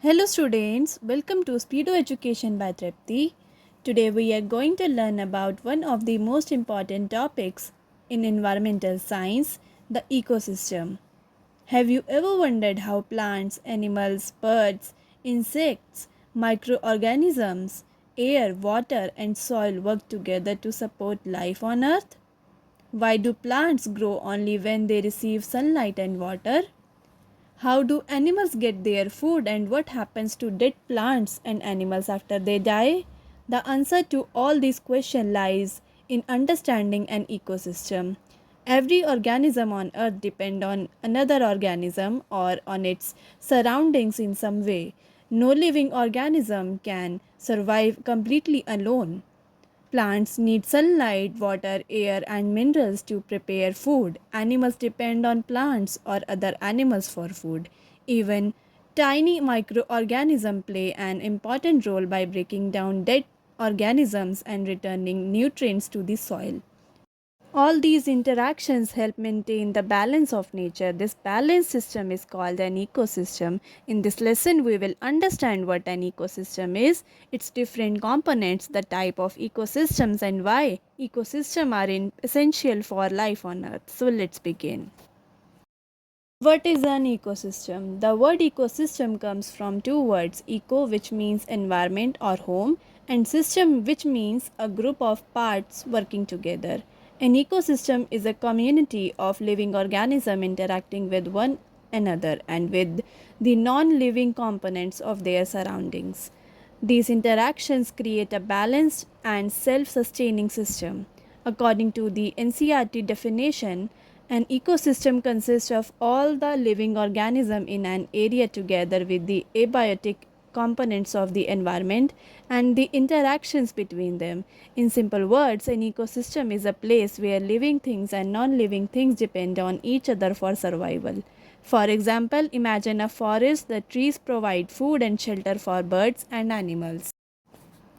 Hello students, welcome to Speedo Education by Tripti. Today we are going to learn about one of the most important topics in environmental science, the ecosystem. Have you ever wondered how plants, animals, birds, insects, microorganisms, air, water and soil work together to support life on earth? Why do plants grow only when they receive sunlight and water? How do animals get their food and what happens to dead plants and animals after they die? The answer to all these questions lies in understanding an ecosystem. Every organism on earth depends on another organism or on its surroundings in some way. No living organism can survive completely alone. Plants need sunlight, water, air, and minerals to prepare food. Animals depend on plants or other animals for food. Even tiny microorganisms play an important role by breaking down dead organisms and returning nutrients to the soil. All these interactions help maintain the balance of nature. This balanced system is called an ecosystem. In this lesson, we will understand what an ecosystem is, its different components, the type of ecosystems, and why ecosystems are essential for life on Earth. So, let's begin. What is an ecosystem? The word ecosystem comes from two words, eco, which means environment or home, and system, which means a group of parts working together. An ecosystem is a community of living organisms interacting with one another and with the non living components of their surroundings. These interactions create a balanced and self sustaining system. According to the NCERT definition, an ecosystem consists of all the living organisms in an area together with the abiotic components of the environment and the interactions between them. In simple words, an ecosystem is a place where living things and non-living things depend on each other for survival. For example, imagine a forest. The trees provide food and shelter for birds and animals.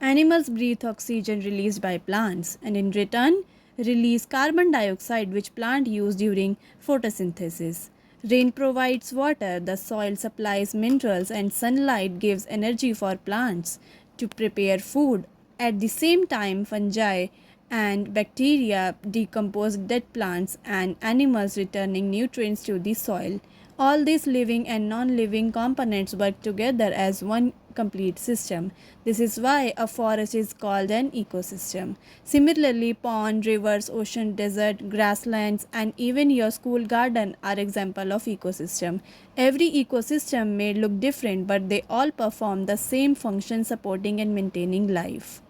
Animals breathe oxygen released by plants and in return release carbon dioxide which plants use during photosynthesis. Rain provides water, the soil supplies minerals and sunlight gives energy for plants to prepare food. At the same time, fungi and bacteria decompose dead plants and animals returning nutrients to the soil. All these living and non-living components work together as one complete system. This is why a forest is called an ecosystem. Similarly, pond, rivers, ocean, desert, grasslands, and even your school garden are examples of ecosystem. Every ecosystem may look different, but they all perform the same function supporting and maintaining life.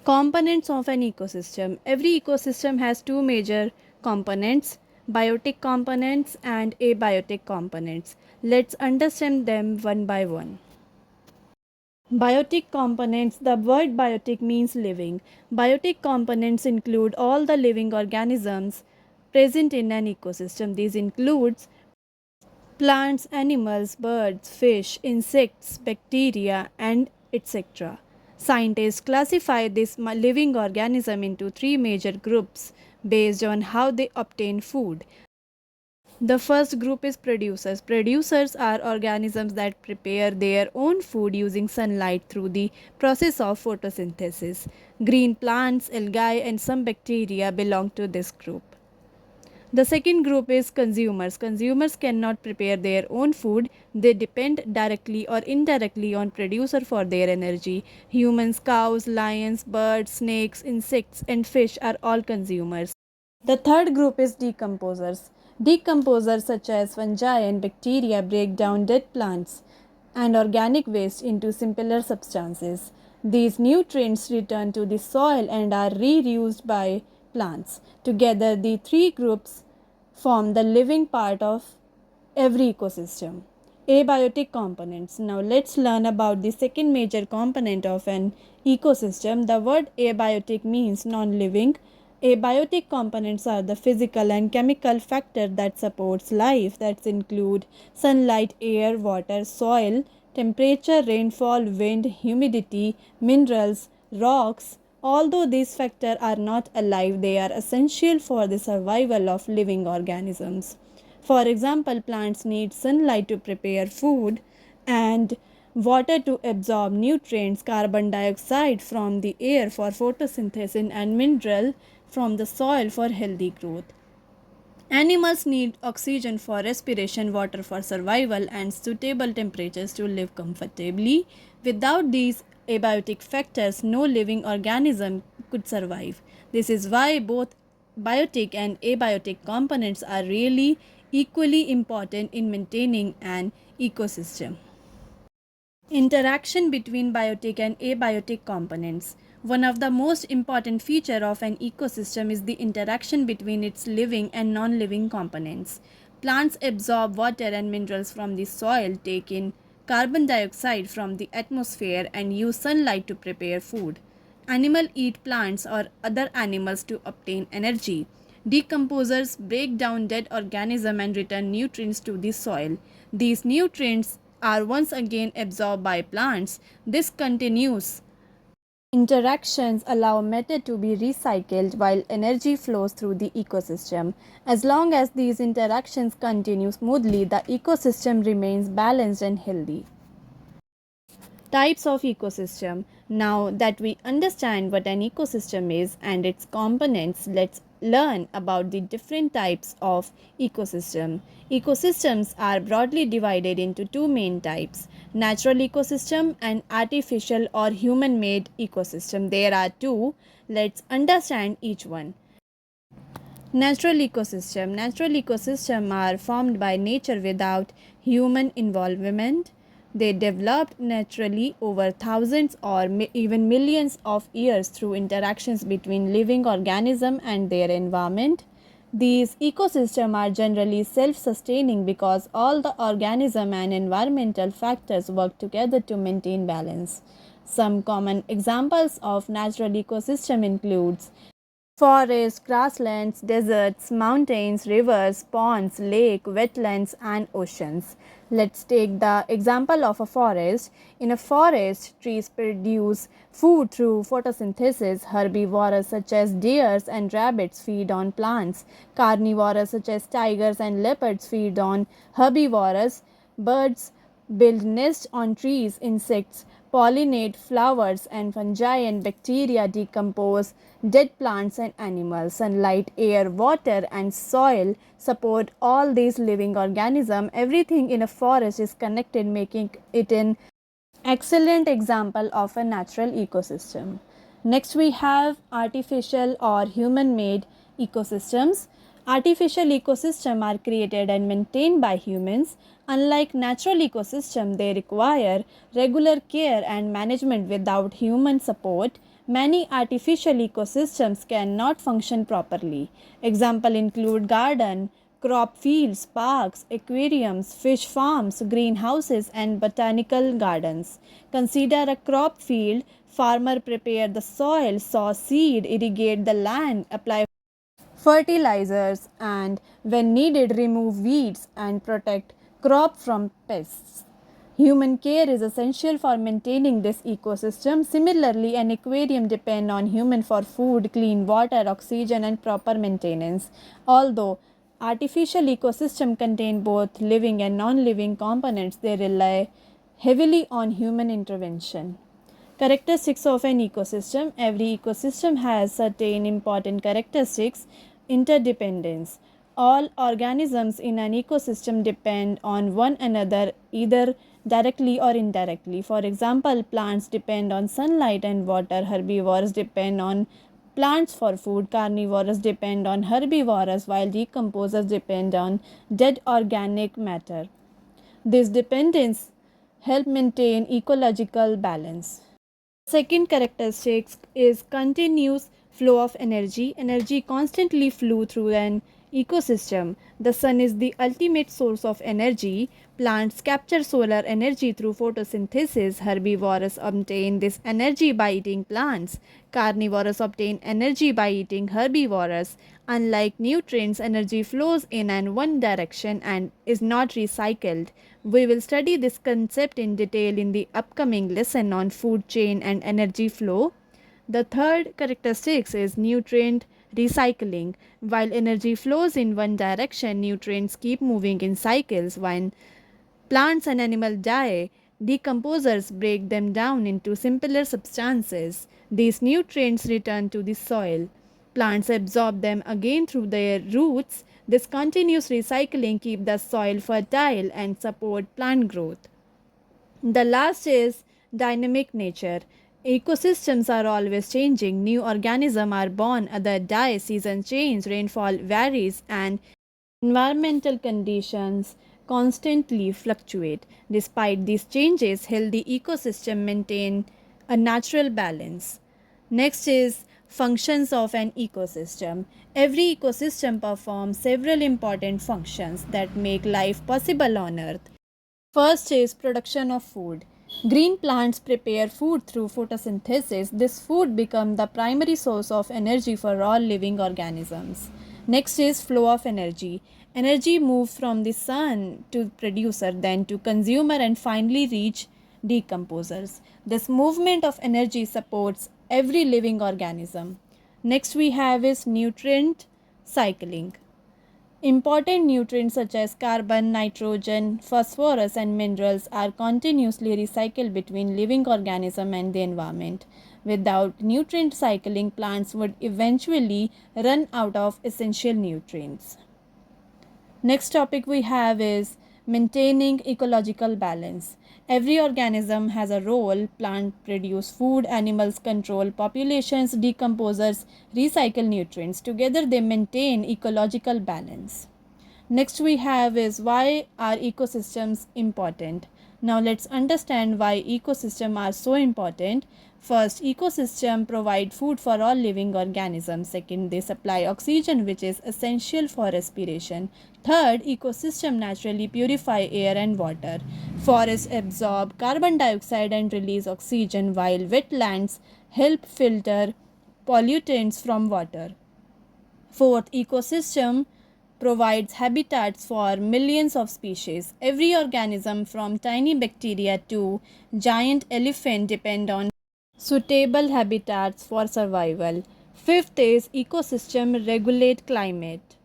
Components of an ecosystem. Every ecosystem has two major components, biotic components and abiotic components. Let's understand them one by one. Biotic components. The word biotic means living. Biotic components include all the living organisms present in an ecosystem. These includes plants, animals, birds, fish, insects, bacteria, and etc. Scientists classify this living organism into three major groups based on how they obtain food. The first group is producers. Producers are organisms that prepare their own food using sunlight through the process of photosynthesis. Green plants, algae, and some bacteria belong to this group. The second group is consumers. Consumers cannot prepare their own food. They depend directly or indirectly on producer for their energy. Humans, cows, lions, birds, snakes, insects and fish are all consumers. The third group is decomposers. Decomposers such as fungi and bacteria break down dead plants and organic waste into simpler substances. These nutrients return to the soil and are reused by plants. Together, the three groups form the living part of every ecosystem. Abiotic components. Now let's learn about the second major component of an ecosystem. The word abiotic means non-living. Abiotic components are the physical and chemical factor that supports life that include sunlight, air, water, soil, temperature, rainfall, wind, humidity, minerals, rocks. Although these factors are not alive, they are essential for the survival of living organisms. For example, plants need sunlight to prepare food and water to absorb nutrients, carbon dioxide from the air for photosynthesis, and mineral from the soil for healthy growth. Animals need oxygen for respiration, water for survival, and suitable temperatures to live comfortably. Without these abiotic factors, no living organism could survive. This is why both biotic and abiotic components are really equally important in maintaining an ecosystem. Interaction between biotic and abiotic components. One of the most important features of an ecosystem is the interaction between its living and non-living components. Plants absorb water and minerals from the soil, take in carbon dioxide from the atmosphere, and use sunlight to prepare food. Animals eat plants or other animals to obtain energy. Decomposers break down dead organisms and return nutrients to the soil. These nutrients are once again absorbed by plants. This continuous interactions allow matter to be recycled while energy flows through the ecosystem. As long as these interactions continue smoothly, the ecosystem remains balanced and healthy. Types of ecosystem. Now that we understand what an ecosystem is and its components, let's learn about the different types of ecosystem. Ecosystems are broadly divided into two main types: natural ecosystem and artificial or human made ecosystem. There are two. Let's understand each one. Natural ecosystem. Natural ecosystem are formed by nature without human involvement. They developed naturally over thousands or even millions of years through interactions between living organisms and their environment. These ecosystems are generally self-sustaining because all the organism and environmental factors work together to maintain balance. Some common examples of natural ecosystem includes forests, grasslands, deserts, mountains, rivers, ponds, lakes, wetlands, and oceans. Let's take the example of a forest. In a forest, trees produce food through photosynthesis. Herbivores such as deers and rabbits feed on plants. Carnivores such as tigers and leopards feed on herbivores. Birds build nests on trees. Insects pollinate flowers, and fungi and bacteria decompose dead plants and animals. Sunlight, air, water, and soil support all these living organisms. Everything in a forest is connected, making it an excellent example of a natural ecosystem. Next, we have artificial or human made ecosystems. Artificial ecosystems are created and maintained by humans. Unlike natural ecosystems, they require regular care and management. Without human support, many artificial ecosystems cannot function properly. Examples include garden, crop fields, parks, aquariums, fish farms, greenhouses, and botanical gardens. Consider a crop field. Farmer prepare the soil, sow seed, irrigate the land, apply fertilizers, and when needed remove weeds and protect crop from pests. Human care is essential for maintaining this ecosystem. Similarly, an aquarium depends on human for food, clean water, oxygen, and proper maintenance. Although artificial ecosystems contain both living and non-living components, they rely heavily on human intervention. Characteristics of an ecosystem. Every ecosystem has certain important characteristics. Interdependence. All organisms in an ecosystem depend on one another either directly or indirectly. For example, plants depend on sunlight and water. Herbivores depend on plants for food. Carnivores depend on herbivores, while decomposers depend on dead organic matter. This dependence help maintain ecological balance. Second characteristic is continuous flow of energy. Energy constantly flow through an ecosystem. The sun is the ultimate source of energy. Plants capture solar energy through photosynthesis. Herbivores obtain this energy by eating plants. Carnivores obtain energy by eating herbivores. Unlike nutrients, energy flows in and one direction and is not recycled. We will study this concept in detail in the upcoming lesson on food chain and energy flow. The third characteristic is nutrient recycling. While energy flows in one direction, nutrients keep moving in cycles. Plants and animals die. Decomposers break them down into simpler substances. These nutrients return to the soil. Plants absorb them again through their roots. This continuous recycling keeps the soil fertile and support plant growth. The last is dynamic nature. Ecosystems are always changing. New organisms are born, others die, seasons change, rainfall varies, and environmental conditions constantly fluctuate. Despite these changes, healthy ecosystems maintain a natural balance. Next is functions of an ecosystem. Every ecosystem performs several important functions that make life possible on Earth. First is production of food. Green plants prepare food through photosynthesis. This food becomes the primary source of energy for all living organisms. Next is flow of energy. Energy moves from the sun to producer, then to consumer, and finally reach decomposers. This movement of energy supports every living organism. Next we have is nutrient cycling. Important nutrients such as carbon, nitrogen, phosphorus, and minerals are continuously recycled between living organisms and the environment. Without nutrient cycling, plants would eventually run out of essential nutrients. Next topic we have is maintaining ecological balance. Every organism has a role. Plants produce food, animals control populations, decomposers recycle nutrients. Together they maintain ecological balance. Next we have is why are ecosystems important. Now let's understand why ecosystems are so important. First, ecosystem provide food for all living organisms. Second, they supply oxygen which is essential for respiration. Third, ecosystem naturally purify air and water. Forests absorb carbon dioxide and release oxygen, while wetlands help filter pollutants from water. Fourth, ecosystem provides habitats for millions of species. Every organism from tiny bacteria to giant elephant depend on suitable habitats for survival. Fifth is ecosystem regulate climate.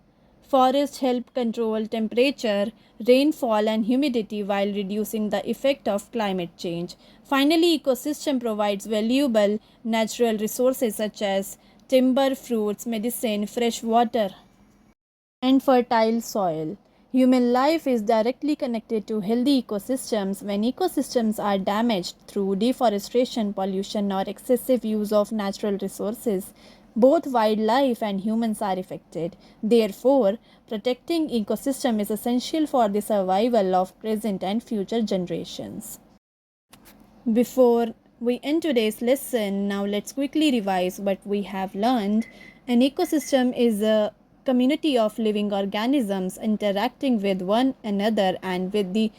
Forests help control temperature, rainfall and humidity while reducing the effect of climate change. Finally, ecosystem provides valuable natural resources such as timber, fruits, medicine, fresh water, and fertile soil. Human life is directly connected to healthy ecosystems. When ecosystems are damaged through deforestation, pollution, or excessive use of natural resources, both wildlife and humans are affected. Therefore, protecting ecosystem is essential for the survival of present and future generations. Before we end today's lesson, now let's quickly revise what we have learned. An ecosystem is a community of living organisms interacting with one another and with the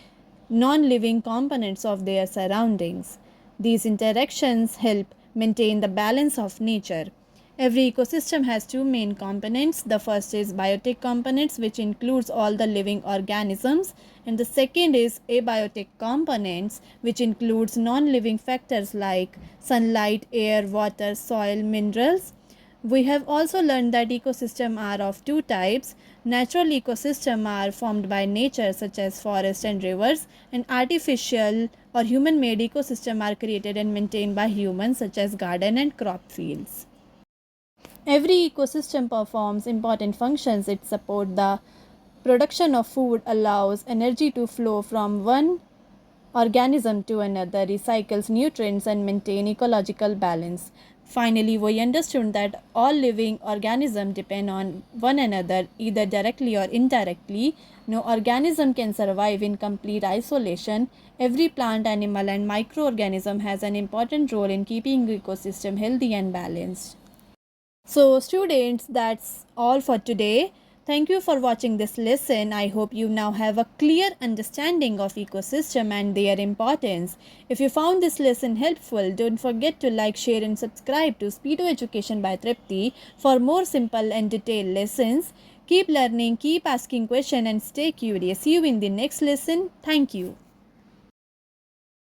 non-living components of their surroundings. These interactions help maintain the balance of nature. Every ecosystem has two main components. The first is biotic components, which includes all the living organisms, and the second is abiotic components, which includes non-living factors like sunlight, air, water, soil, minerals. We have also learned that ecosystems are of two types. Natural ecosystems are formed by nature such as forests and rivers, and artificial or human-made ecosystems are created and maintained by humans such as garden and crop fields. Every ecosystem performs important functions. It supports the production of food, allows energy to flow from one organism to another, recycles nutrients, and maintain ecological balance. Finally, we understood that all living organisms depend on one another either directly or indirectly. No organism can survive in complete isolation. Every plant, animal, and microorganism has an important role in keeping ecosystem healthy and balanced. So students, that's all for today. Thank you for watching this lesson. I hope you now have a clear understanding of ecosystem and their importance. If you found this lesson helpful, don't forget to like, share and subscribe to Speedo Education by Tripti for more simple and detailed lessons. Keep learning, keep asking questions and stay curious. See you in the next lesson. Thank you.